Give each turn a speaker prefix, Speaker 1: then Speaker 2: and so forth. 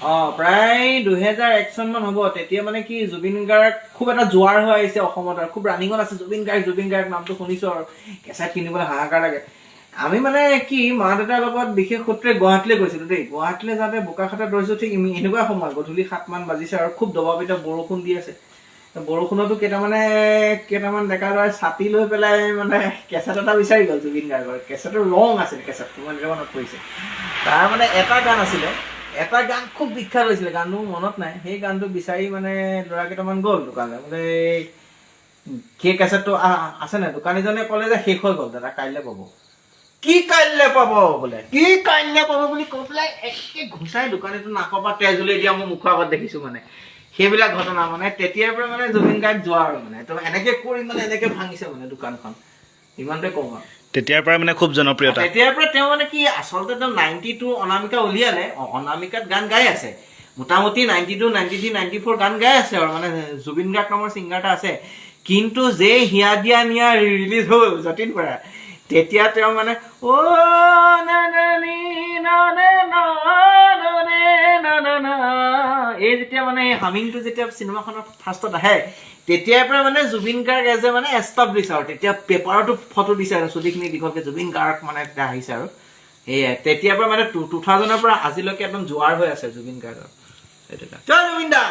Speaker 1: প্ৰায় 2001 চন মান হ'ব তেতিয়া মানে কি জুবিন গাৰ্গ খুব এটা জোৱাৰ হৈ আহিছে অসমত আৰু খুব ৰানিঙত আছে জুবিন গাৰ্গ নামটো শুনিছো আৰু কেঁচাত কিনিবলৈ হাহাকাৰ লাগে আমি মানে কি মা দেউতাৰ লগত বিশেষ সূত্ৰে গুৱাহাটীলৈ গৈছিলো দেই গুৱাহাটীলৈ যাওঁতে বোকাখাটত ৰৈছো ঠিক এনেকুৱা সময় গধূলি 7 মান বাজিছে আৰু খুব দবাপিত বৰষুণ দি আছে বৰষুণতো কেইটামান ডেকা ল'ৰাই ছাতি লৈ পেলাই মানে কেঁচাত এটা বিচাৰি গ'ল জুবিন গাৰ্গৰ কেঁচাটোৰ ৰং আছিল কেঁচাটো মানে মনত পৰিছে তাৰ মানে এটা গান আছিলে এটা গান খুব বিখ্যাত হৈছিলে গানটো মনত নাই সেই গানটো বিচাৰি মানে ল'ৰা কেইটামান গ'ল দোকানলৈ বোলে সেই কেঁচাটো আছে নাই দোকানীজনে ক'লে যে শেষ হৈ গ'ল দাদা কাইলৈ পাব কি কাইলৈ পাব বোলে কি কাইলৈ পাব বুলি কৈ পেলাই একে ঘুচাই দোকানীটো নাকৰ পৰা তেজ উলিয়াই দিয়া মই মুখৰ আগত দেখিছো মানে সেইবিলাক ঘটনা মানে তেতিয়াৰ পৰা মানে জুবিন গাৰ্গ যোৱা আৰু মানে তো এনেকে কৰি মানে এনেকে ভাঙিছে মানে দোকানখন ইমানতে কম আৰু
Speaker 2: তেতিয়াৰ পৰা মানে খুব জনপ্ৰিয়তা
Speaker 1: তেতিয়াৰ পৰা তেওঁ মানে কি আচলতে তেওঁ 92 অনামিকা উলিয়ালে অনামিকাত গান গাই আছে মোটামুটি 92 93 94 গান গাই আছে আৰু মানে জুবিন গাৰ্গ নামৰ ছিংগাৰ এটা আছে কিন্তু যে হিয়া দিয়া নিয়া ৰিলিজ হ'ল যতীন বৰা তেতিয়া তেওঁ মানে ও না না নি না না না এই যেতিয়া মানে হামিংটো যেতিয়া চিনেমাখনত ফাৰ্ষ্টত আহে তেতিয়াৰ পৰা মানে জুবিন গাৰ্গ এজ এ মানে এষ্টাব্লিছ আৰু তেতিয়া পেপাৰতো ফটো দিছে আৰু চুলিখিনি দীঘলকে জুবিন গাৰ্গ মানে তেতিয়া আহিছে আৰু সেয়াই তেতিয়াৰ পৰা মানে 2000ৰ পৰা আজিলৈকে একদম জোৱাৰ হৈ আছে জুবিন গাৰ্গৰ সেইটো জয় জুবিন দা